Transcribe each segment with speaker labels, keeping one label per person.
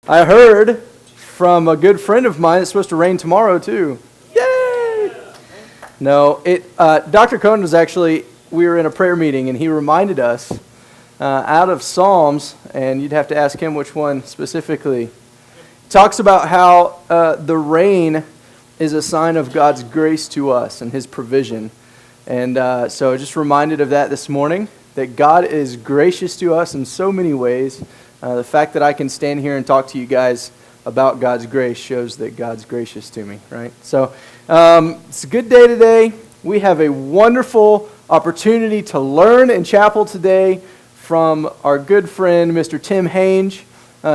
Speaker 1: I heard from a good friend of mine it's supposed to rain tomorrow too. Yay! No, Dr. Cohn was actually, we were in a prayer meeting and he reminded us out of Psalms, and you'd have to ask him which one specifically, talks about how the rain is a sign of God's grace to us and his provision. And so just reminded of that this morning, that God is gracious to us in so many ways. The fact that I can stand here and talk to you guys about God's grace shows that God's gracious to me, right? So it's a good day today. We have a wonderful opportunity to learn in chapel today from our good friend, Mr. Tim Hange.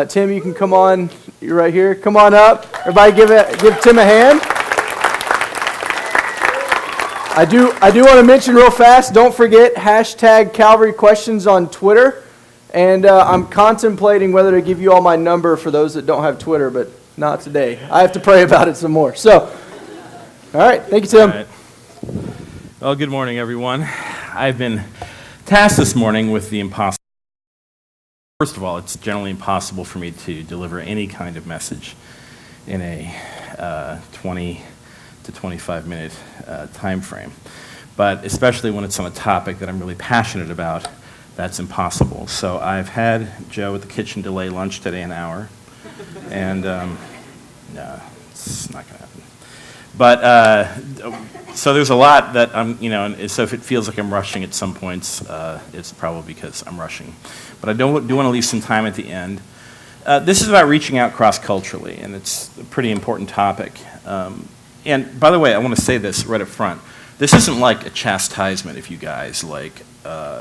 Speaker 1: Tim, you can come on. You're right here. Come on up. Everybody give Tim a hand. I do want to mention real fast, don't forget, #Calvary questions on Twitter. And I'm contemplating whether to give you all my number for those that don't have Twitter, but not today. I have to pray about it some more. So, all right. Thank you, Tim.
Speaker 2: Right. Well, good morning, everyone. I've been tasked this morning with the impossible. First of all, it's generally impossible for me to deliver any kind of message in a 20 to 25 minute time frame. But especially when it's on a topic that I'm really passionate about, that's impossible. So I've had Joe at the kitchen delay lunch today an hour, and no, it's not going to happen. But so there's a lot that and so if it feels like I'm rushing at some points, it's probably because I'm rushing. But I do want to leave some time at the end. This is about reaching out cross-culturally, and it's a pretty important topic. And by the way, I want to say this right up front. This isn't like a chastisement if you guys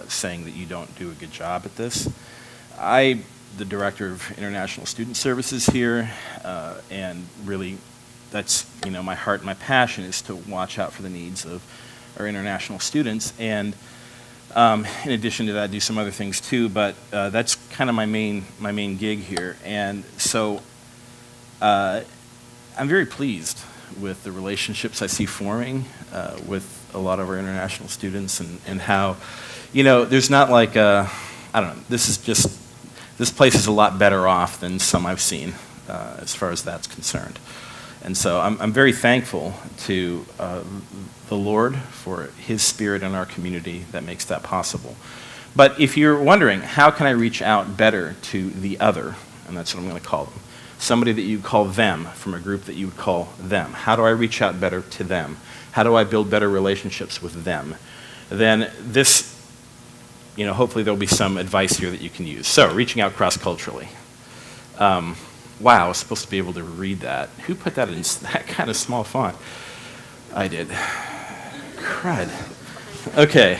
Speaker 2: saying that you don't do a good job at this. I'm the director of International Student Services here, and really that's my heart and my passion is to watch out for the needs of our international students. And in addition to that, I do some other things too, but that's kind of my main gig here. And so I'm very pleased with the relationships I see forming with a lot of our international students, and how there's not like I don't know, this place is a lot better off than some I've seen as far as that's concerned. And so I'm very thankful to the Lord for his spirit in our community that makes that possible. But if you're wondering, how can I reach out better to the other, and that's what I'm going to call them, somebody that you call them from a group that you would call them, how do I reach out better to them? How do I build better relationships with them? Then this, hopefully there'll be some advice here that you can use. So, reaching out cross-culturally. Wow, I was supposed to be able to read that. Who put that in that kind of small font? I did. Crud. Okay,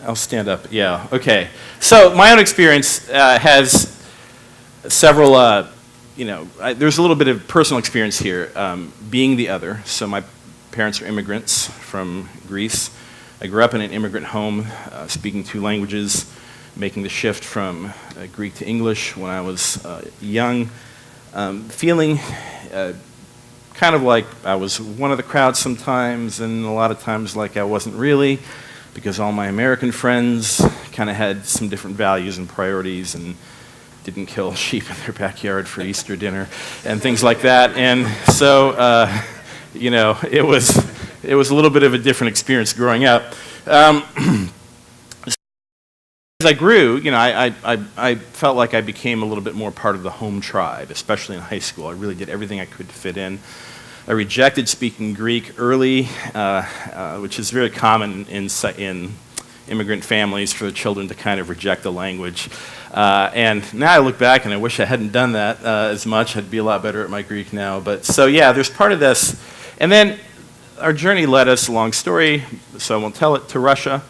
Speaker 2: I'll stand up. Yeah, okay. So, my own experience has several, there's a little bit of personal experience here, being the other. So, my parents are immigrants from Greece. I grew up in an immigrant home, speaking two languages, making the shift from Greek to English when I was young, feeling kind of like I was one of the crowd sometimes, and a lot of times like I wasn't really, because all my American friends kind of had some different values and priorities and didn't kill sheep in their backyard for Easter dinner and things like that. And so it was a little bit of a different experience growing up. As I grew, I felt like I became a little bit more part of the home tribe, especially in high school. I really did everything I could to fit in. I rejected speaking Greek early, which is very common in immigrant families for the children to kind of reject the language. And now I look back and I wish I hadn't done that as much. I'd be a lot better at my Greek now. But so yeah, there's part of this. And then our journey led us, long story, so I won't tell it, to Russia,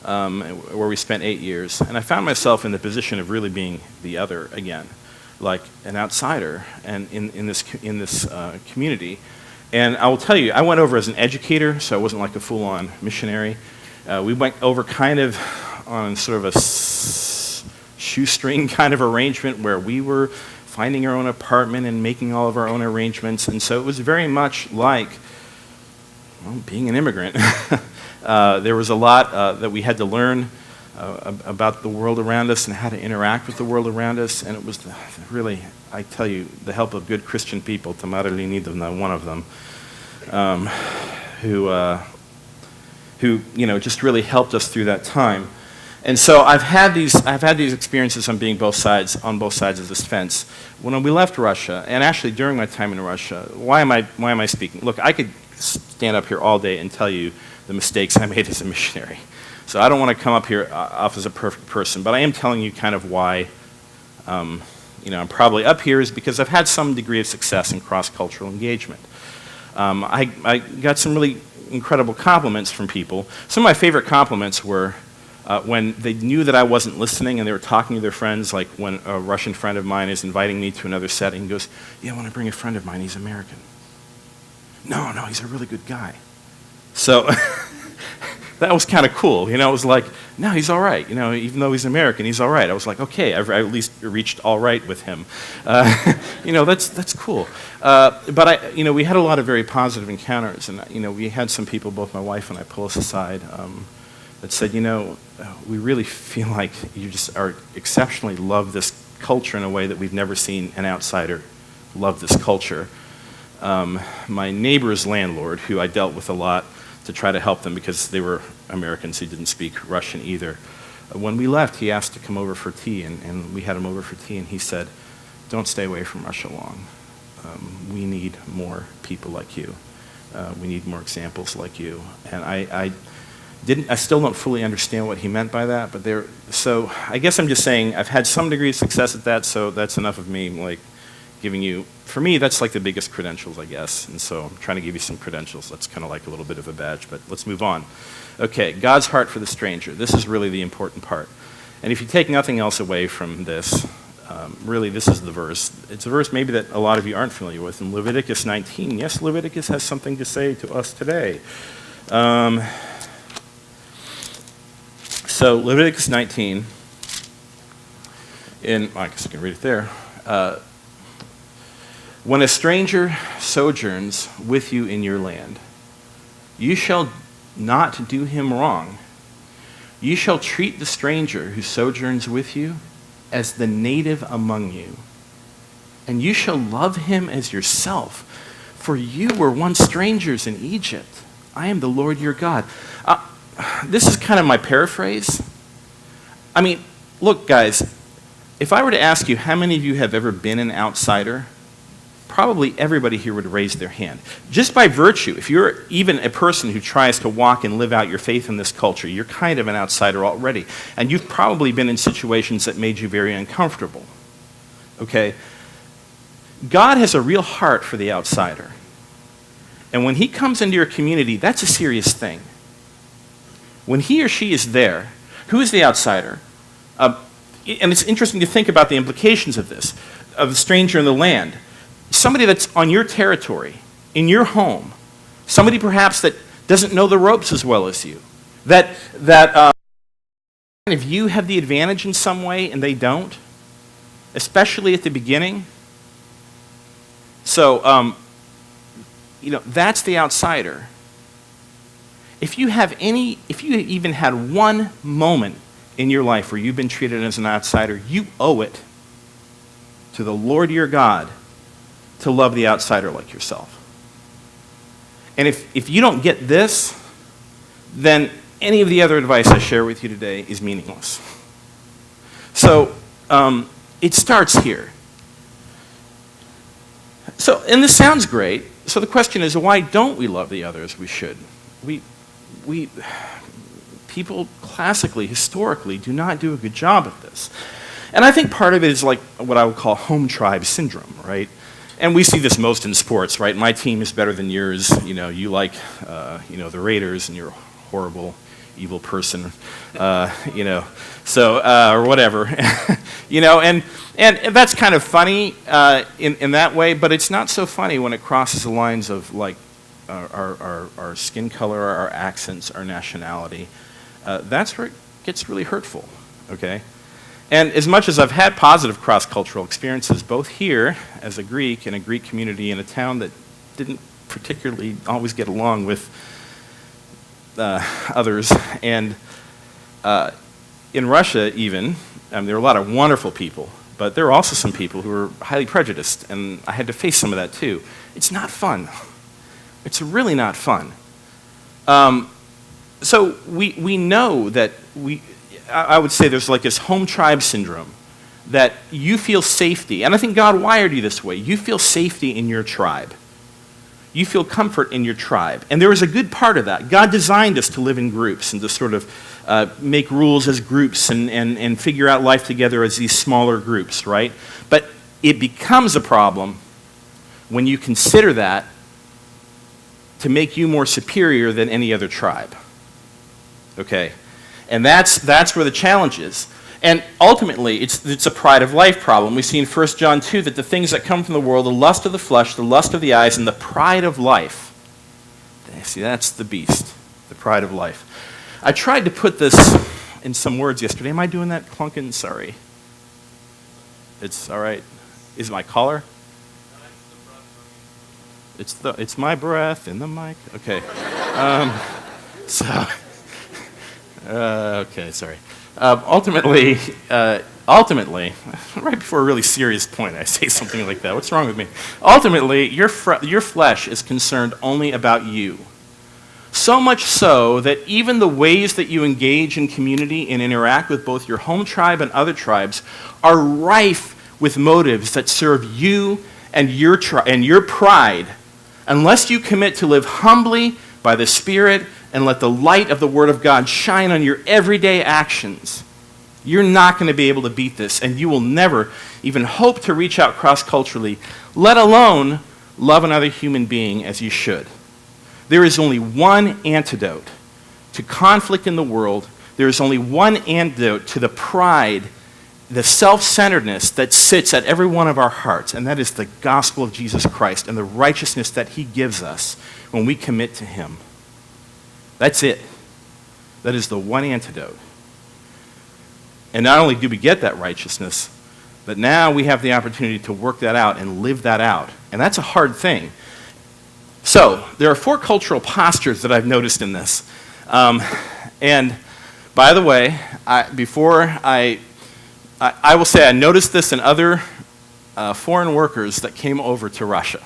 Speaker 2: where we spent 8 years. And I found myself in the position of really being the other again, like an outsider and in this community. And I will tell you, I went over as an educator, so I wasn't like a full-on missionary. We went over kind of on sort of a shoestring kind of arrangement where we were finding our own apartment and making all of our own arrangements. And so it was very much like being an immigrant. There was a lot that we had to learn. about the world around us and how to interact with the world around us. And it was really, I tell you, the help of good Christian people, Tamara Linidovna, one of them, who just really helped us through that time. And so I've had these experiences on both sides of this fence. When we left Russia, and actually during my time in Russia, why am I speaking? Look, I could stand up here all day and tell you the mistakes I made as a missionary. So I don't want to come up here off as a perfect person, but I am telling you kind of why I'm probably up here is because I've had some degree of success in cross-cultural engagement. I got some really incredible compliments from people. Some of my favorite compliments were when they knew that I wasn't listening and they were talking to their friends, like when a Russian friend of mine is inviting me to another setting, he goes, "Yeah, I want to bring a friend of mine, he's American." No, he's a really good guy. So that was kind of cool. It was like, no, he's all right. Even though he's American, he's all right. I was like, okay, I've at least reached all right with him. That's cool. But we had a lot of very positive encounters, and we had some people, both my wife and I, pull us aside that said, we really feel like you just are exceptionally love this culture in a way that we've never seen an outsider love this culture. My neighbor's landlord, who I dealt with a lot to try to help them because they were Americans who didn't speak Russian either, when we left, he asked to come over for tea, and we had him over for tea, and he said, "Don't stay away from Russia long. We need more people like you. We need more examples like you." And I still don't fully understand what he meant by that, but so I guess I'm just saying I've had some degree of success at that, so that's enough of me, like, giving you, for me, that's like the biggest credentials, I guess, and so I'm trying to give you some credentials. That's kind of like a little bit of a badge, but let's move on. Okay, God's heart for the stranger. This is really the important part. And if you take nothing else away from this, really this is the verse. It's a verse maybe that a lot of you aren't familiar with in Leviticus 19. Yes, Leviticus has something to say to us today. So Leviticus 19, I guess I can read it there. When a stranger sojourns with you in your land, you shall not do him wrong. You shall treat the stranger who sojourns with you as the native among you, and you shall love him as yourself, for you were once strangers in Egypt. I am the Lord your God. This is kind of my paraphrase. I mean, look, guys, if I were to ask you how many of you have ever been an outsider, probably everybody here would raise their hand. Just by virtue, if you're even a person who tries to walk and live out your faith in this culture, you're kind of an outsider already. And you've probably been in situations that made you very uncomfortable. Okay? God has a real heart for the outsider. And when he comes into your community, that's a serious thing. When he or she is there, who is the outsider? And it's interesting to think about the implications of this, of the stranger in the land. Somebody that's on your territory, in your home, somebody perhaps that doesn't know the ropes as well as you, that if you have the advantage in some way and they don't, especially at the beginning. So, that's the outsider. If you even had one moment in your life where you've been treated as an outsider, you owe it to the Lord your God to love the outsider like yourself. And if you don't get this, then any of the other advice I share with you today is meaningless. So it starts here. So, and this sounds great. So the question is, why don't we love the other as we should? People classically, historically, do not do a good job at this. And I think part of it is like what I would call home tribe syndrome, right? And we see this most in sports, right? My team is better than yours. You like, the Raiders, and you're a horrible, evil person, or whatever. And that's kind of funny in that way, but it's not so funny when it crosses the lines of like our skin color, our accents, our nationality. That's where it gets really hurtful, okay? And as much as I've had positive cross-cultural experiences, both here as a Greek in a Greek community in a town that didn't particularly always get along with others, and in Russia even, there are a lot of wonderful people, but there are also some people who are highly prejudiced, and I had to face some of that too. It's not fun. It's really not fun. So we know that I would say there's like this home tribe syndrome, that you feel safety, and I think God wired you this way. You feel safety in your tribe. You feel comfort in your tribe. And there is a good part of that. God designed us to live in groups and to sort of make rules as groups and figure out life together as these smaller groups, right? But it becomes a problem when you consider that to make you more superior than any other tribe. Okay? And that's where the challenge is. And ultimately, it's a pride of life problem. We see in 1 John 2 that the things that come from the world, the lust of the flesh, the lust of the eyes, and the pride of life. See, that's the beast, the pride of life. I tried to put this in some words yesterday. Am I doing that clunking? Sorry. It's all right. Is it my collar? It's my breath in the mic. Okay. Okay, sorry. Ultimately, right before a really serious point, I say something like that. What's wrong with me? Ultimately, your flesh is concerned only about you. So much so that even the ways that you engage in community and interact with both your home tribe and other tribes are rife with motives that serve you and your pride, unless you commit to live humbly by the Spirit and let the light of the Word of God shine on your everyday actions. You're not going to be able to beat this, and you will never even hope to reach out cross-culturally, let alone love another human being as you should. There is only one antidote to conflict in the world. There is only one antidote to the pride, the self-centeredness that sits at every one of our hearts, and that is the gospel of Jesus Christ and the righteousness that He gives us when we commit to Him. That's it. That is the one antidote. And not only do we get that righteousness, but now we have the opportunity to work that out and live that out. And that's a hard thing. So, there are 4 cultural postures that I've noticed in this. And by the way, I will say I noticed this in other foreign workers that came over to Russia.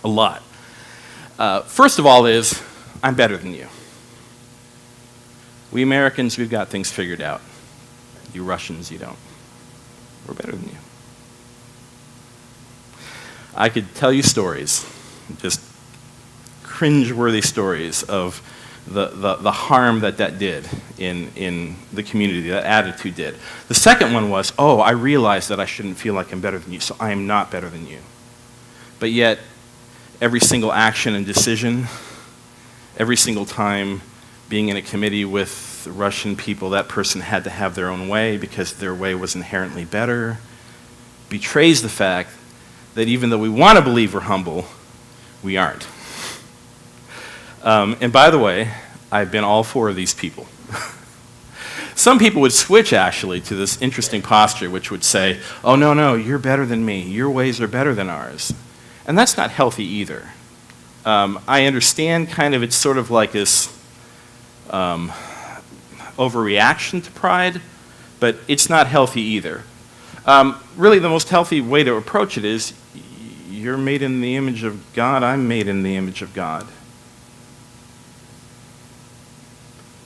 Speaker 2: A lot. First of all is, I'm better than you. We Americans, we've got things figured out. You Russians, you don't. We're better than you. I could tell you stories, just cringe-worthy stories of the harm that did in the community, that attitude did. The second one was, I realize that I shouldn't feel like I'm better than you, so I am not better than you. But yet, every single action and decision, every single time being in a committee with Russian people, that person had to have their own way because their way was inherently better, betrays the fact that even though we want to believe we're humble, we aren't. And by the way, I've been all 4 of these people. Some people would switch actually to this interesting posture which would say, oh no, you're better than me, your ways are better than ours. And that's not healthy either. I understand kind of it's sort of like this overreaction to pride, but it's not healthy either. Really, the most healthy way to approach it is, you're made in the image of God, I'm made in the image of God.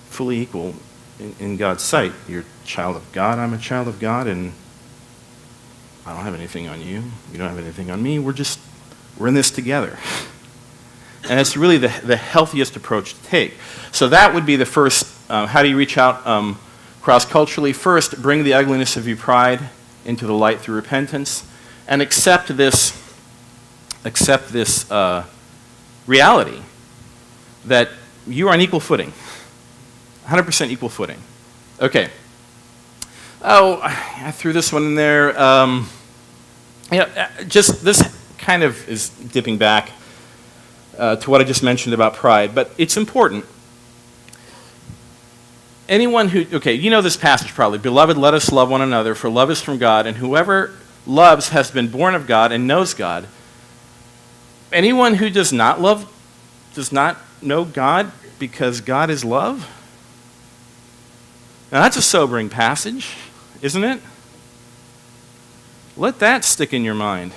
Speaker 2: Fully equal in God's sight. You're a child of God, I'm a child of God, and I don't have anything on you, you don't have anything on me, we're in this together. And it's really the healthiest approach to take. So that would be the first, how do you reach out cross-culturally? First, bring the ugliness of your pride into the light through repentance, and accept this reality that you are on equal footing, 100% equal footing. Okay. I threw this one in there. Just this kind of is dipping back to what I just mentioned about pride, but it's important. Anyone who, you know this passage probably, beloved, let us love one another, for love is from God, and whoever loves has been born of God and knows God. Anyone who does not love does not know God because God is love? Now that's a sobering passage, isn't it? Let that stick in your mind.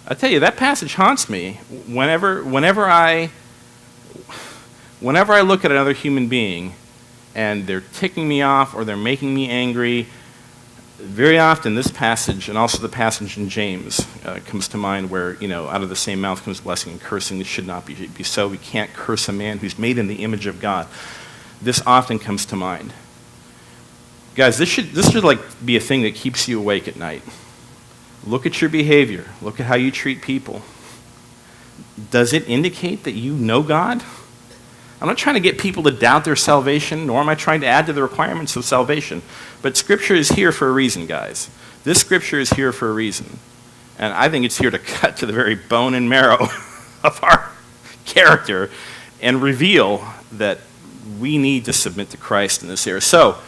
Speaker 2: I tell you, that passage haunts me whenever I look at another human being and they're ticking me off or they're making me angry. Very often this passage, and also the passage in James, comes to mind where, out of the same mouth comes blessing and cursing. This should not be so. We can't curse a man who's made in the image of God. This often comes to mind. Guys, this should be a thing that keeps you awake at night. Look at your behavior. Look at how you treat people. Does it indicate that you know God? I'm not trying to get people to doubt their salvation, nor am I trying to add to the requirements of salvation. But Scripture is here for a reason, guys. This Scripture is here for a reason. And I think it's here to cut to the very bone and marrow of our character and reveal that we need to submit to Christ in this area. So,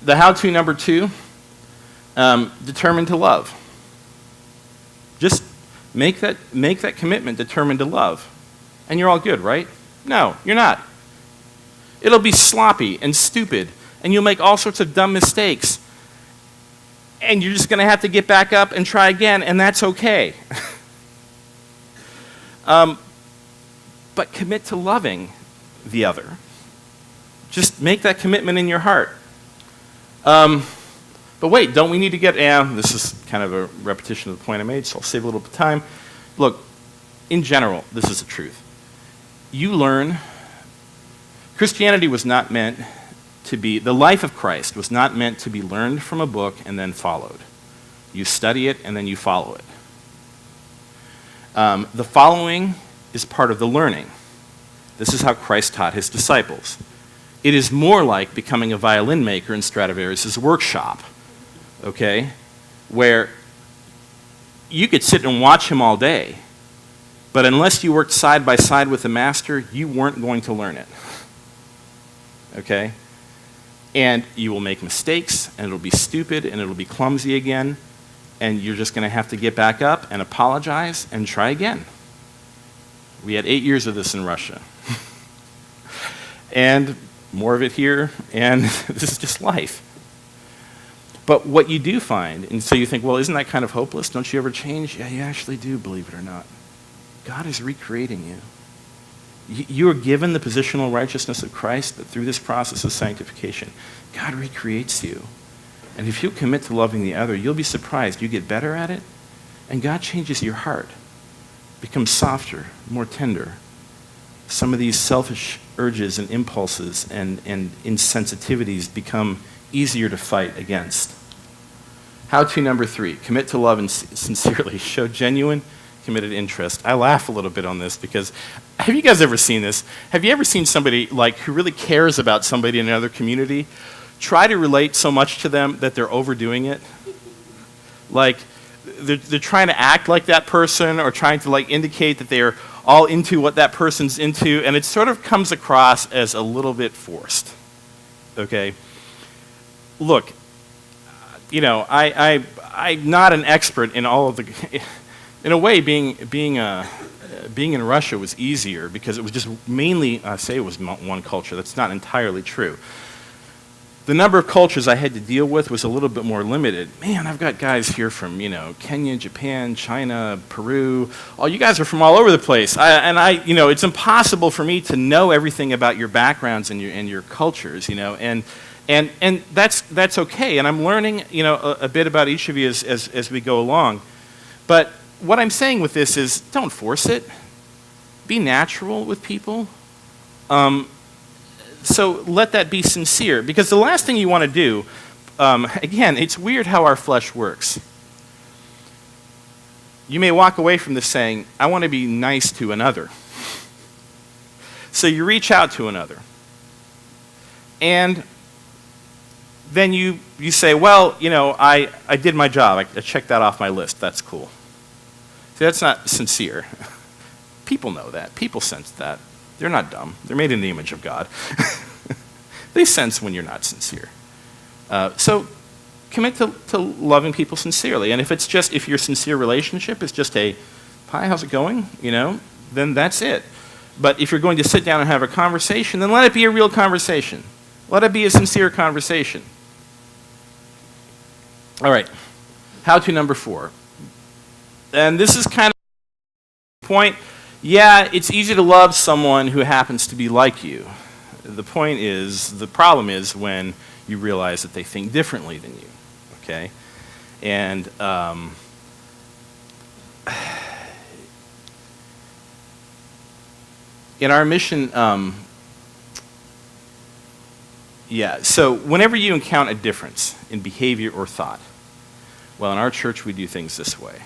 Speaker 2: the how-to number 2, determined to love. Just make that commitment, determined to love. And you're all good, right? No, you're not. It'll be sloppy and stupid, and you'll make all sorts of dumb mistakes. And you're just going to have to get back up and try again, and that's okay. But commit to loving the other. Just make that commitment in your heart. But wait, don't we need to get... this is kind of a repetition of the point I made, so I'll save a little bit of time. Look, in general, this is the truth. You learn... Christianity was not meant to be... The life of Christ was not meant to be learned from a book and then followed. You study it and then you follow it. The following is part of the learning. This is how Christ taught his disciples. It is more like becoming a violin maker in Stradivarius' workshop, okay, where you could sit and watch him all day, but unless you worked side by side with the master, you weren't going to learn it, okay? And you will make mistakes, and it'll be stupid, and it'll be clumsy again, and you're just going to have to get back up and apologize and try again. We had 8 years of this in Russia. And more of it here, and this is just life. But what you do find, and so you think, well, isn't that kind of hopeless? Don't you ever change? Yeah, you actually do, believe it or not. God is recreating you. You are given the positional righteousness of Christ, that through this process of sanctification, God recreates you. And if you commit to loving the other, you'll be surprised. You get better at it, and God changes your heart. Becomes softer, more tender. Some of these selfish urges and impulses and insensitivities become easier to fight against. How-to number 3, commit to love and sincerely. Show genuine, committed interest. I laugh a little bit on this because, have you guys ever seen this? Have you ever seen somebody who really cares about somebody in another community try to relate so much to them that they're overdoing it? They're trying to act like that person or trying to indicate that they're all into what that person's into, and it sort of comes across as a little bit forced, okay? Look, I'm not an expert in all of the... In a way, being in Russia was easier because it was just mainly, I say it was one culture. That's not entirely true. The number of cultures I had to deal with was a little bit more limited. Man, I've got guys here from, Kenya, Japan, China, Peru. Oh, you guys are from all over the place. It's impossible for me to know everything about your backgrounds and your cultures, and that's okay. And I'm learning, a bit about each of you as we go along. But what I'm saying with this is, don't force it. Be natural with people. So let that be sincere, because the last thing you want to do, again, it's weird how our flesh works. You may walk away from this saying, I want to be nice to another. So you reach out to another. And then you say, well, I did my job. I checked that off my list. That's cool. See, that's not sincere. People know that. People sense that. They're not dumb. They're made in the image of God. They sense when you're not sincere. So commit to loving people sincerely. And if your sincere relationship is just a, hi, how's it going? Then that's it. But if you're going to sit down and have a conversation, then let it be a real conversation. Let it be a sincere conversation. All right, how-to number 4. And this is kind of the point. Yeah, it's easy to love someone who happens to be like you. The problem is when you realize that they think differently than you, okay? And in our mission, so whenever you encounter a difference in behavior or thought, well, in our church we do things this way.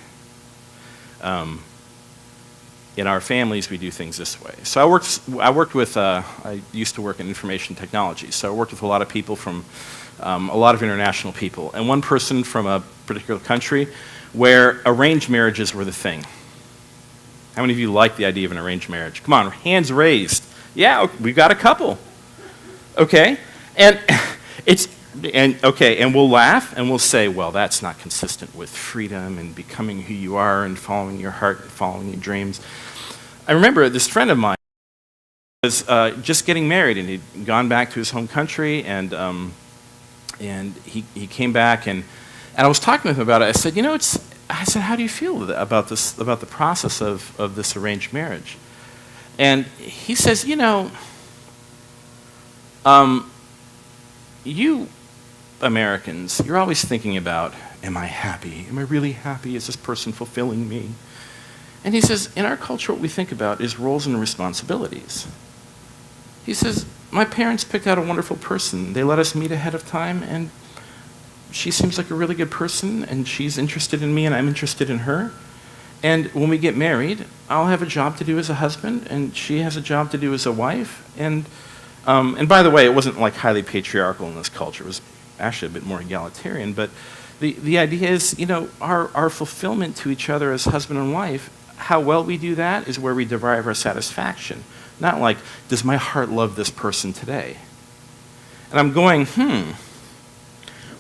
Speaker 2: In our families we do things this way. So I used to work in information technology, so I worked with a lot of people from, a lot of international people, and one person from a particular country where arranged marriages were the thing. How many of you like the idea of an arranged marriage? Come on, hands raised. Yeah, we've got a couple. Okay, and and we'll laugh and we'll say, well, that's not consistent with freedom and becoming who you are and following your heart, following your dreams. I remember this friend of mine was just getting married, and he'd gone back to his home country, and he came back, and I was talking with him about it. I said, how do you feel about this, about the process of this arranged marriage? And he says, you Americans, you're always thinking about, am I happy? Am I really happy? Is this person fulfilling me? And he says, in our culture, what we think about is roles and responsibilities. He says, my parents picked out a wonderful person. They let us meet ahead of time, and she seems like a really good person, and she's interested in me, and I'm interested in her. And when we get married, I'll have a job to do as a husband, and she has a job to do as a wife. And by the way, it wasn't like highly patriarchal in this culture. It was actually a bit more egalitarian. But the idea is, our fulfillment to each other as husband and wife, how well we do that is where we derive our satisfaction. Not like, does my heart love this person today? And I'm going,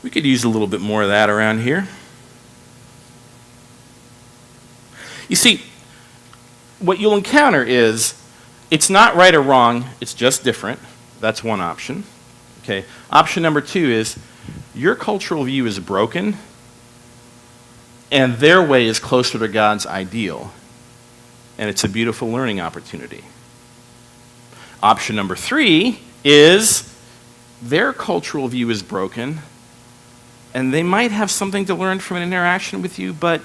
Speaker 2: we could use a little bit more of that around here. You see, what you'll encounter is, it's not right or wrong, it's just different. That's one option. Okay. Option number 2 is, your cultural view is broken, and their way is closer to God's ideal. And it's a beautiful learning opportunity. Option number 3 is, their cultural view is broken, and they might have something to learn from an interaction with you, but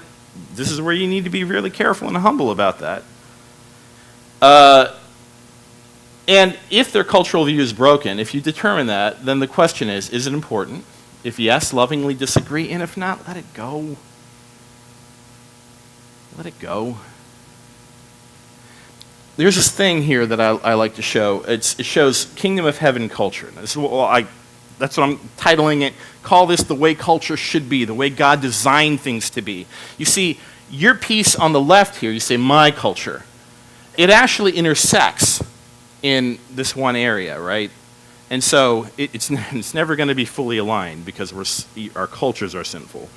Speaker 2: this is where you need to be really careful and humble about that. And if their cultural view is broken, if you determine that, then the question is it important? If yes, lovingly disagree, and if not, let it go. Let it go. There's this thing here that I like to show. It shows Kingdom of Heaven culture. That's what I'm titling it. Call this the way culture should be, the way God designed things to be. You see, your piece on the left here, you say my culture. It actually intersects in this one area, right? And so it's never going to be fully aligned because our cultures are sinful.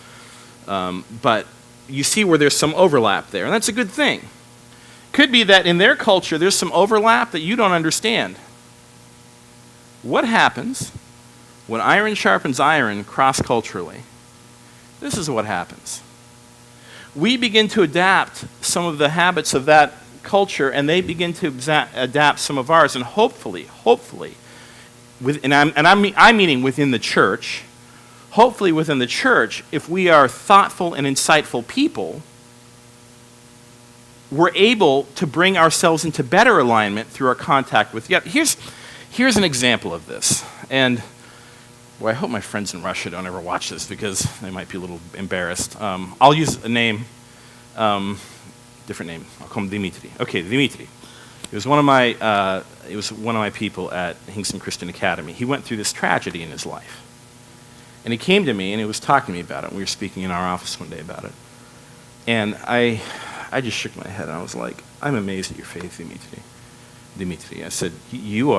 Speaker 2: But you see where there's some overlap there, and that's a good thing. Could be that in their culture there's some overlap that you don't understand. What happens when iron sharpens iron cross-culturally? This is what happens. We begin to adapt some of the habits of that culture, and they begin to adapt some of ours, and hopefully, I'm meaning within the church, hopefully within the church, if we are thoughtful and insightful people, we're able to bring ourselves into better alignment through our contact with God. Here's an example of this, and I hope my friends in Russia don't ever watch this because they might be a little embarrassed. I'll use a name, different name. I'll call him Dimitri. Okay, Dimitri. He was one of my people at Hange Christian Academy. He went through this tragedy in his life, and he came to me and he was talking to me about it. We were speaking in our office one day about it, and I just shook my head and I was like, I'm amazed at your faith, Dimitri. I said, you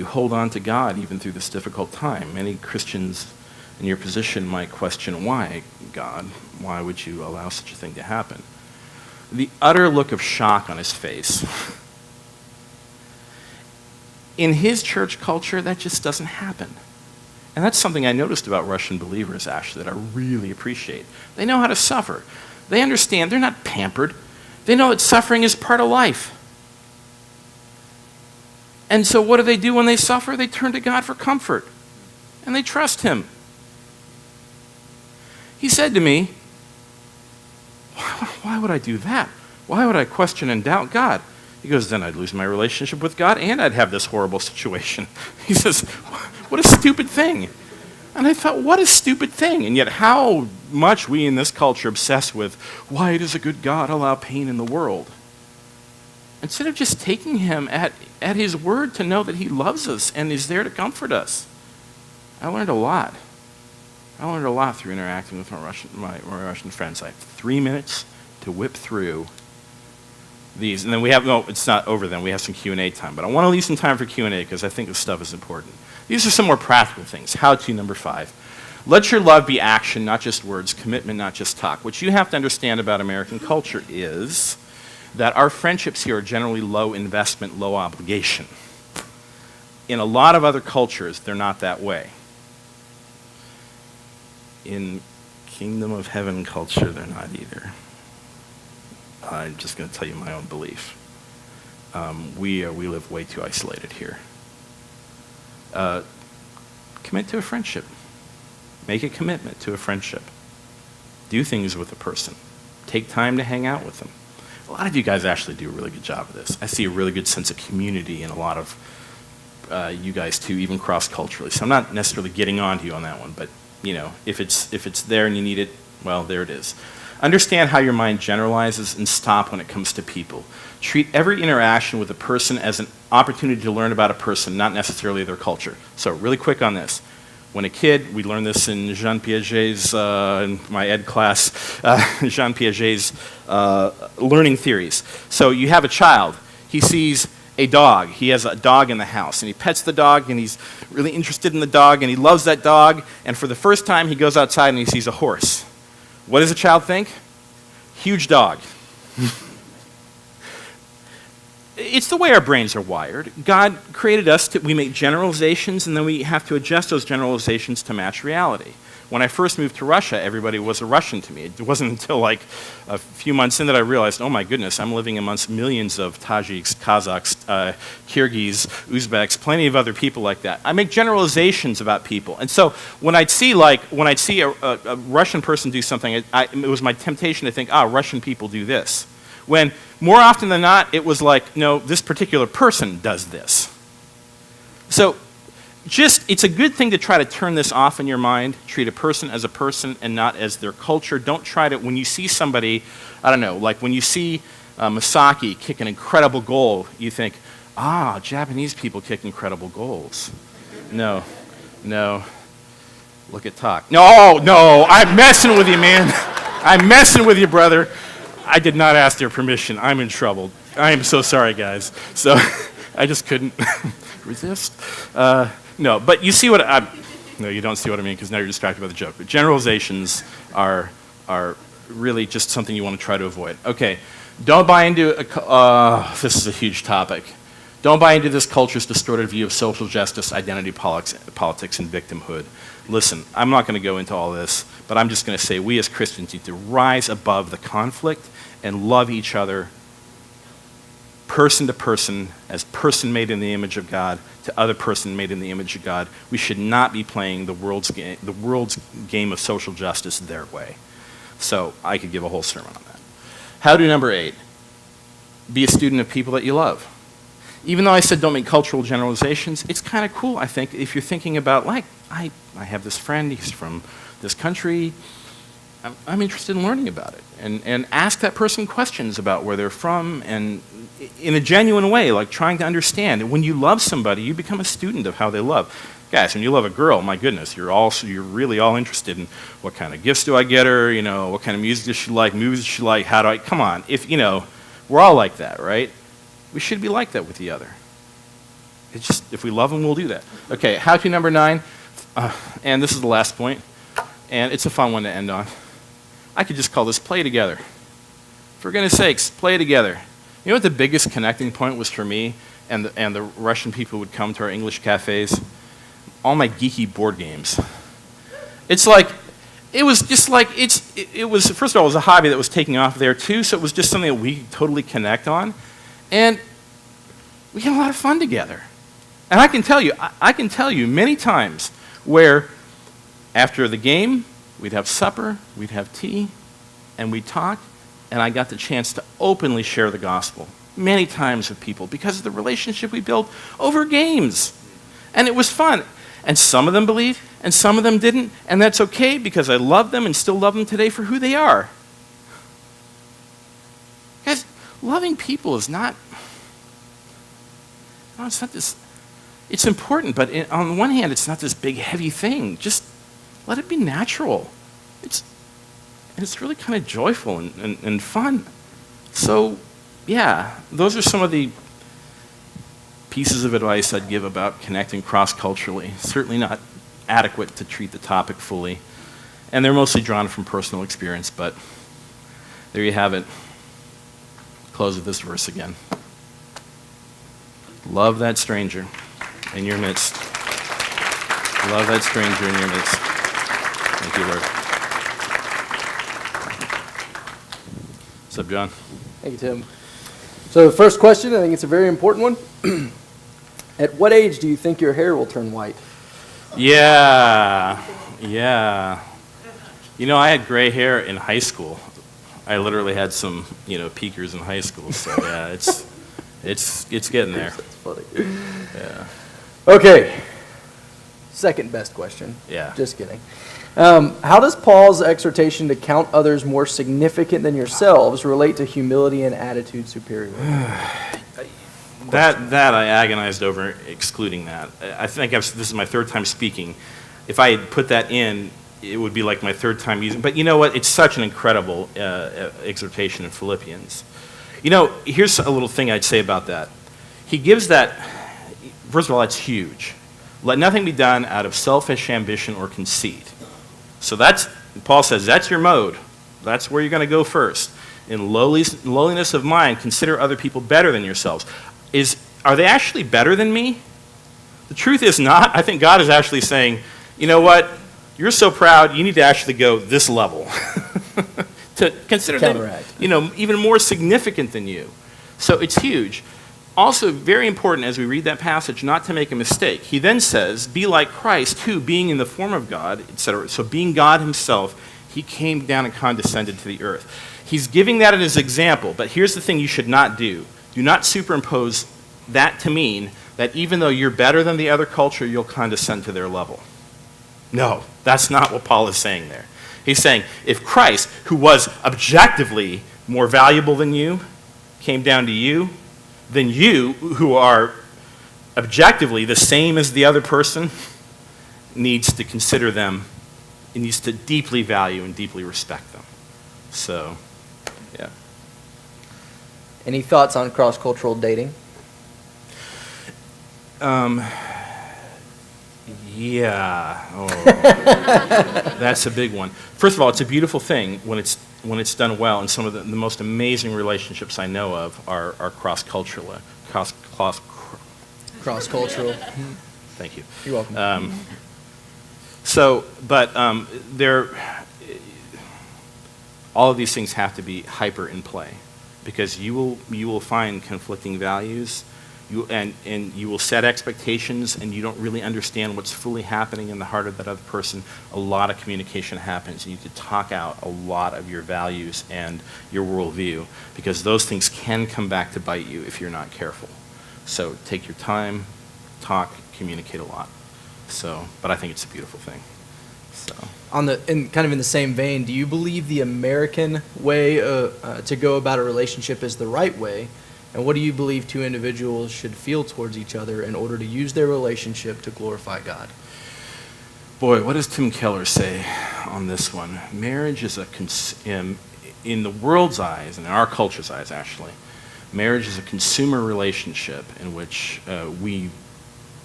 Speaker 2: hold on to God even through this difficult time. Many Christians in your position might question, why, God? Why would you allow such a thing to happen? The utter look of shock on his face. In his church culture, that just doesn't happen. And that's something I noticed about Russian believers, actually, that I really appreciate. They know how to suffer. They understand. They're not pampered. They know that suffering is part of life. And so what do when they suffer? They turn to God for comfort. And they trust him. He said to me, why would I do that? Why would I question and doubt God? He goes, then I'd lose my relationship with God and I'd have this horrible situation. He says, what a stupid thing. And I thought, what a stupid thing. And yet how much we in this culture obsess with, why does a good God allow pain in the world? Instead of just taking him at his word to know that he loves us and is there to comfort us. I learned a lot. I learned a lot through interacting with my Russian friends. I have 3 minutes to whip through these. And then it's not over then. We have some Q&A time. But I want to leave some time for Q&A because I think this stuff is important. These are some more practical things. How-to number 5. Let your love be action, not just words. Commitment, not just talk. What you have to understand about American culture is that our friendships here are generally low investment, low obligation. In a lot of other cultures, they're not that way. In Kingdom of Heaven culture, they're not either. I'm just going to tell you my own belief. We live way too isolated here. Commit to a friendship. Make a commitment to a friendship. Do things with a person. Take time to hang out with them. A lot of you guys actually do a really good job of this. I see a really good sense of community in a lot of you guys too, even cross-culturally. So I'm not necessarily getting on to you on that one, but if it's there and you need it, well, there it is. Understand how your mind generalizes and stop when it comes to people. Treat every interaction with a person as an opportunity to learn about a person, not necessarily their culture. So really quick on this. When a kid, we learned this in Jean Piaget's, in my ed class, Jean Piaget's learning theories. So you have a child. He sees a dog. He has a dog in the house, and he pets the dog, and he's really interested in the dog, and he loves that dog, and for the first time, he goes outside and he sees a horse. What does a child think? Huge dog. It's the way our brains are wired. God created us, we make generalizations, and then we have to adjust those generalizations to match reality. When I first moved to Russia, everybody was a Russian to me. It wasn't until like a few months in that I realized, oh my goodness, I'm living amongst millions of Tajiks, Kazakhs, Kyrgyz, Uzbeks, plenty of other people like that. I make generalizations about people. And so when I'd see a Russian person do something, it was my temptation to think, Russian people do this. When more often than not, it was like, no, this particular person does this. So it's a good thing to try to turn this off in your mind. Treat a person as a person and not as their culture. Don't try to, when you see somebody, I don't know, like when you see Masaki kick an incredible goal, you think, Japanese people kick incredible goals. No. Look at talk. No, I'm messing with you, man. I'm messing with you, brother. I did not ask their permission. I'm in trouble. I am so sorry, guys. So I just couldn't resist. No, but you see no, you don't see what I mean because now you're distracted by the joke. But generalizations are really just something you want to try to avoid. Okay, don't buy into, this is a huge topic. Don't buy into this culture's distorted view of social justice, identity politics, and victimhood. Listen, I'm not going to go into all this, but I'm just going to say we as Christians need to rise above the conflict and love each other person to person, as person made in the image of God to other person made in the image of God. We should not be playing the world's game of social justice their way. So I could give a whole sermon on that. How-to number 8, be a student of people that you love. Even though I said don't make cultural generalizations, it's kind of cool, I think, if you're thinking about, like, I have this friend, he's from this country, I'm interested in learning about it. And ask that person questions about where they're from, and in a genuine way, like trying to understand. And when you love somebody, you become a student of how they love. Guys, when you love a girl, my goodness, you're really all interested in what kind of gifts do I get her, what kind of music does she like, movies does she like, come on, we're all like that, right? We should be like that with the other. It's just, if we love them, we'll do that. Okay, how-to number 9, and this is the last point, and it's a fun one to end on. I could just call this play together. For goodness sakes, play together. You know what the biggest connecting point was for me and the Russian people would come to our English cafes, all my geeky board games. It's like, it was just like, it was, first of all, it was a hobby that was taking off there too, so it was just something that we could totally connect on. And we had a lot of fun together. And I can tell you many times where after the game, we'd have supper, we'd have tea, and we'd talk, and I got the chance to openly share the gospel many times with people because of the relationship we built over games. And it was fun. And some of them believed, and some of them didn't, and that's okay because I love them and still love them today for who they are. Guys, loving people is not, no, it's not this, it's important, but on the one hand, it's not this big, heavy thing. Just let it be natural. It's really kind of joyful and fun. So, yeah, those are some of the pieces of advice I'd give about connecting cross-culturally. Certainly not adequate to treat the topic fully. And they're mostly drawn from personal experience, but there you have it. Close with this verse again. Love that stranger in your midst. Love that stranger in your midst. Thank you, Lord. What's up, John?
Speaker 1: Thank you, Tim. So the first question, I think it's a very important one. At what age do you think your hair will turn white?
Speaker 2: Yeah. You know, I had gray hair in high school. I literally had some, peakers in high school. So yeah, it's getting there.
Speaker 1: That's funny.
Speaker 2: Yeah.
Speaker 1: Okay. Second best question.
Speaker 2: Yeah.
Speaker 1: Just kidding. How does Paul's exhortation to count others more significant than yourselves relate to humility and attitude superiority?
Speaker 2: That I agonized over excluding that. I think this is my third time speaking. If I had put that in, it would be like my third time using. But you know what? It's such an incredible exhortation in Philippians. Here's a little thing I'd say about that. He gives that. First of all, it's huge. Let nothing be done out of selfish ambition or conceit. So Paul says, that's your mode. That's where you're going to go first. In lowliness of mind, consider other people better than yourselves. Are they actually better than me? The truth is not. I think God is actually saying, you know what? You're so proud, you need to actually go this level. To consider them, even more significant than you. So it's huge. Also, very important as we read that passage, not to make a mistake. He then says, be like Christ, who, being in the form of God, etc. So being God himself, he came down and condescended to the earth. He's giving that as an example, but here's the thing you should not do. Do not superimpose that to mean that even though you're better than the other culture, you'll condescend to their level. No, that's not what Paul is saying there. He's saying, if Christ, who was objectively more valuable than you, came down to you, then you, who are objectively the same as the other person, needs to consider them, and needs to deeply value and deeply respect them. So, yeah.
Speaker 1: Any thoughts on cross-cultural dating?
Speaker 2: Yeah. Oh. That's a big one. First of all, it's a beautiful thing when it's done well, and some of the most amazing relationships I know of are cross-cultural.
Speaker 1: Cross-cultural.
Speaker 2: Thank you.
Speaker 1: You're welcome.
Speaker 2: All of these things have to be hyper in play, because you will find conflicting values. And you will set expectations, and you don't really understand what's fully happening in the heart of that other person. A lot of communication happens, and you can talk out a lot of your values and your worldview, because those things can come back to bite you if you're not careful. So take your time, talk, communicate a lot. But I think it's a beautiful thing.
Speaker 1: In the same vein, do you believe the American way to go about a relationship is the right way? And what do you believe two individuals should feel towards each other in order to use their relationship to glorify God?
Speaker 2: Boy, what does Tim Keller say on this one? Marriage is in the world's eyes, and in our culture's eyes actually, marriage is a consumer relationship in which we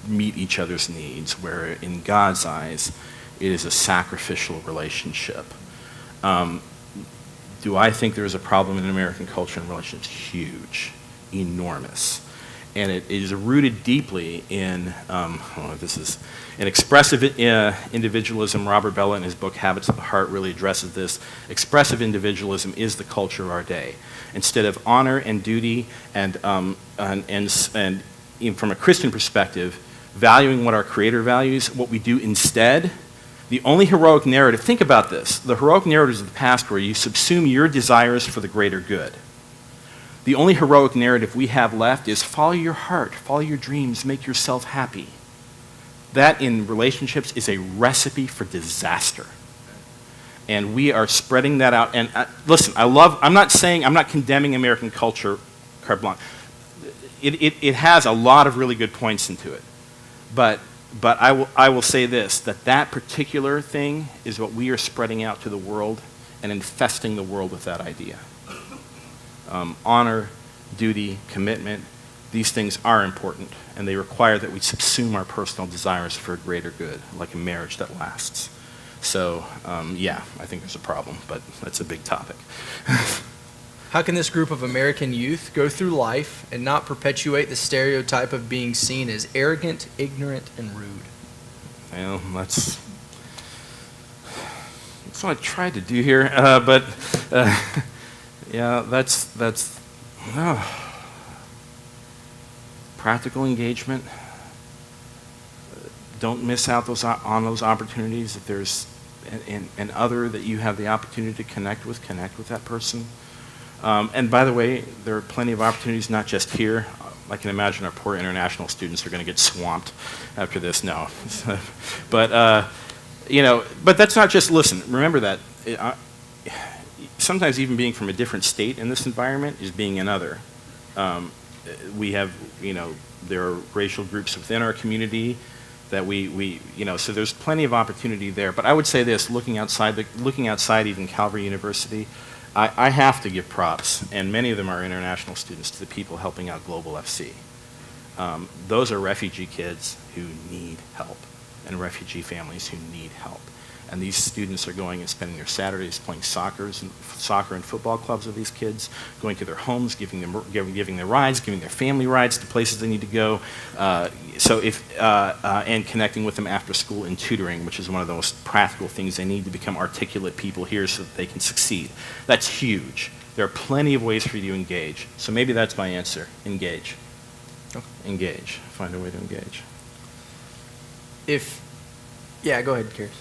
Speaker 2: meet each other's needs, where in God's eyes, it is a sacrificial relationship. Do I think there is a problem in American culture and relationships? Huge. Enormous. and it is rooted deeply in, this is an expressive individualism. Robert Bellah in his book Habits of the Heart really addresses this. Expressive individualism is the culture of our day. Instead of honor and duty and even from a Christian perspective, valuing what our Creator values, what we do instead, the only heroic narrative, think about this, the heroic narratives of the past where you subsume your desires for the greater good. The only heroic narrative we have left is follow your heart, follow your dreams, make yourself happy. That in relationships is a recipe for disaster. And we are spreading that out. And listen, I'm not condemning American culture, carte blanche. It has a lot of really good points into it. But I will say this, that particular thing is what we are spreading out to the world and infesting the world with that idea. Honor, duty, commitment, these things are important, and they require that we subsume our personal desires for a greater good, like a marriage that lasts. So, yeah, I think there's a problem, but that's a big topic.
Speaker 1: How can this group of American youth go through life and not perpetuate the stereotype of being seen as arrogant, ignorant, and rude?
Speaker 2: Well, that's what I tried to do here, but yeah, that's practical engagement. Don't miss out on those opportunities. If there's an other that you have the opportunity to connect with that person. And by the way, there are plenty of opportunities, not just here. I can imagine our poor international students are going to get swamped after this. No, but but that's not just. Listen, remember that. Sometimes even being from a different state in this environment is being another. We have, there are racial groups within our community that so there's plenty of opportunity there. But I would say this, looking outside even Calvary University, I have to give props, and many of them are international students, to the people helping out Global FC. Those are refugee kids who need help, and refugee families who need help. And these students are going and spending their Saturdays playing soccer and football clubs with these kids, going to their homes, giving their rides, giving their family rides to places they need to go. And connecting with them after school and tutoring, which is one of the most practical things they need to become articulate people here so that they can succeed. That's huge. There are plenty of ways for you to engage. So maybe that's my answer. Engage. Okay. Engage. Find a way to engage.
Speaker 1: Yeah, go ahead, Kirs.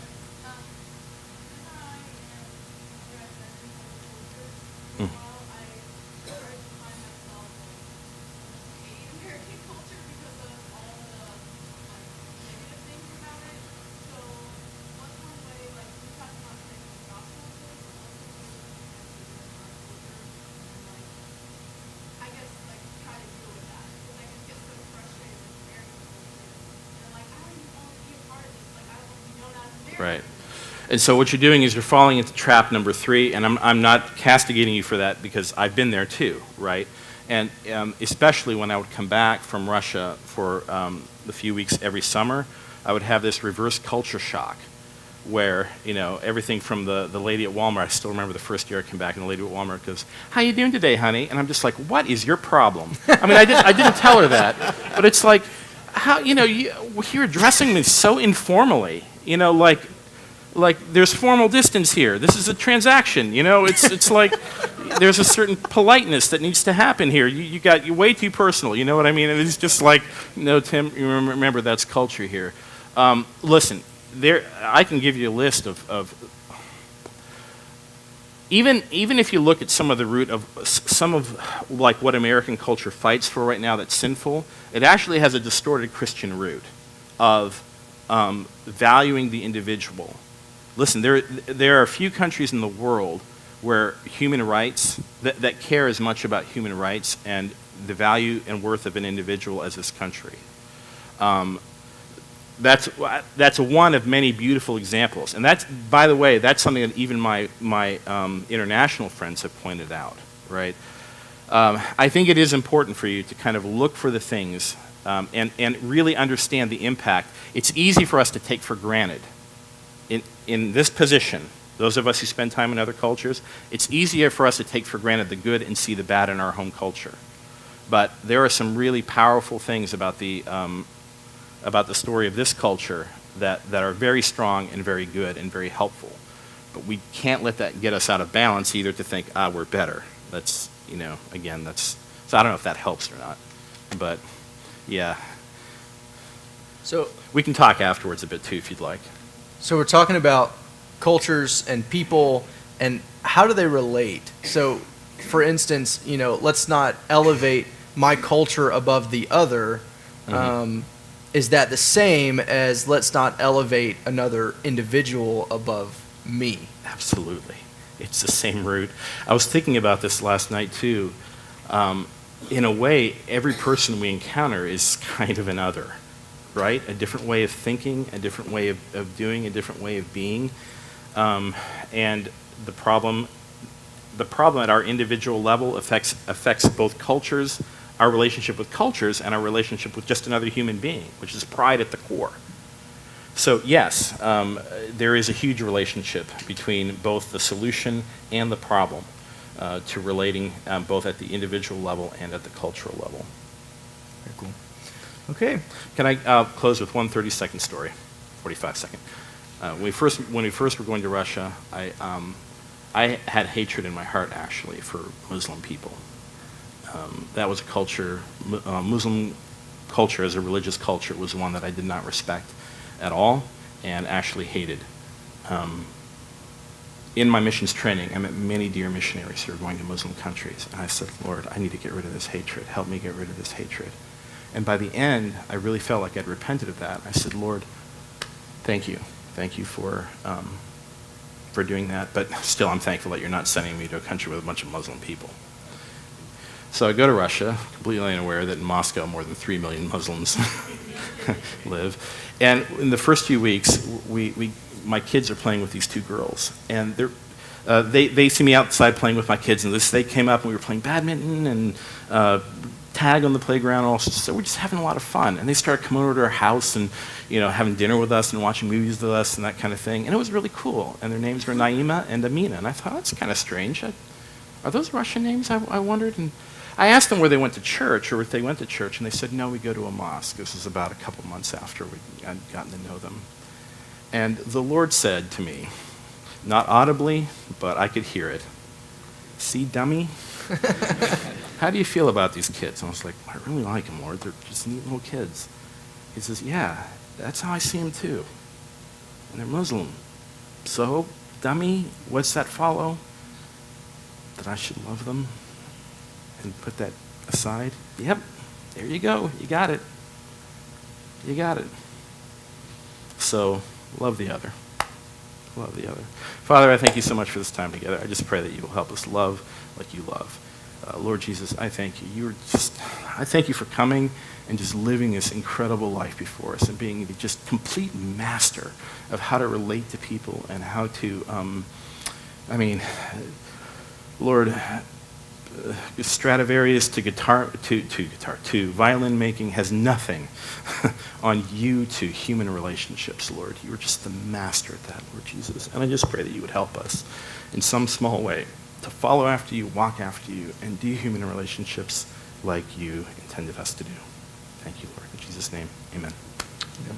Speaker 2: Right. And so what you're doing is you're falling into trap number 3, and I'm not castigating you for that because I've been there too, right? And especially when I would come back from Russia for the few weeks every summer, I would have this reverse culture shock where, everything from the lady at Walmart, I still remember the first year I came back and the lady at Walmart goes, "How you doing today, honey?" And I'm just like, what is your problem? I mean, I didn't tell her that, but it's like, how, you're addressing me so informally, like there's formal distance here. This is a transaction, it's like there's a certain politeness that needs to happen here. You're way too personal, you know what I mean? And it's just like, no, Tim, you remember that's culture here. Listen, I can give you a list of even if you look at some of the root of some of like what American culture fights for right now that's sinful, it actually has a distorted Christian root of valuing the individual. Listen, there are a few countries in the world where human rights, that care as much about human rights and the value and worth of an individual as this country. That's one of many beautiful examples. And that's, by the way, that's something that even my international friends have pointed out, right? I think it is important for you to kind of look for the things and really understand the impact. It's easy for us to take for granted. In this position, those of us who spend time in other cultures, it's easier for us to take for granted the good and see the bad in our home culture. But there are some really powerful things about the story of this culture that are very strong and very good and very helpful. But we can't let that get us out of balance either to think, we're better. That's, again, so I don't know if that helps or not. But, yeah.
Speaker 1: So
Speaker 2: we can talk afterwards a bit too if you'd like.
Speaker 1: So we're talking about cultures and people and how do they relate? So, for instance, let's not elevate my culture above the other.
Speaker 2: Mm-hmm.
Speaker 1: Is that the same as let's not elevate another individual above me?
Speaker 2: Absolutely. It's the same root. I was thinking about this last night too. In a way, every person we encounter is kind of an other, right? A different way of thinking, a different way of doing, a different way of being. And the problem at our individual level affects both cultures, our relationship with cultures, and our relationship with just another human being, which is pride at the core. So yes, there is a huge relationship between both the solution and the problem to relating both at the individual level and at the cultural level.
Speaker 1: Very cool. Okay.
Speaker 2: Can I close with one 30-second story, 45-second? When we first were going to Russia, I had hatred in my heart, actually, for Muslim people. That was a culture, Muslim culture as a religious culture was one that I did not respect at all and actually hated. In my missions training, I met many dear missionaries who were going to Muslim countries, and I said, Lord, I need to get rid of this hatred. Help me get rid of this hatred. And by the end, I really felt like I'd repented of that. I said, Lord, thank you. Thank you for doing that, but still I'm thankful that you're not sending me to a country with a bunch of Muslim people. So I go to Russia, completely unaware that in Moscow more than 3 million Muslims live. And in the first few weeks, my kids are playing with these two girls, and they see me outside playing with my kids, and they came up and we were playing badminton and tag on the playground, also, so we're just having a lot of fun. And they started coming over to our house and having dinner with us and watching movies with us and that kind of thing. And it was really cool. And their names were Naima and Amina. And I thought, that's kind of strange. Are those Russian names? I wondered. And I asked them where they went to church or if they went to church, and they said, no, we go to a mosque. This was about a couple months after I'd gotten to know them. And the Lord said to me, not audibly, but I could hear it, see, dummy? How do you feel about these kids? And I was like, I really like them, Lord. They're just neat little kids. He says, yeah, that's how I see them too. And they're Muslim. So, dummy, what's that follow? That I should love them and put that aside? Yep, there you go. You got it. You got it. So, love the other. Love the other. Father, I thank you so much for this time together. I just pray that you will help us love like you love. Lord Jesus, I thank you. I thank you for coming and just living this incredible life before us and being the just complete master of how to relate to people and how to, Lord, Stradivarius to violin making has nothing on you to human relationships, Lord. You are just the master at that, Lord Jesus. And I just pray that you would help us in some small way to follow after you, walk after you, and do human relationships like you intended us to do. Thank you, Lord. In Jesus' name, amen.
Speaker 1: Yeah.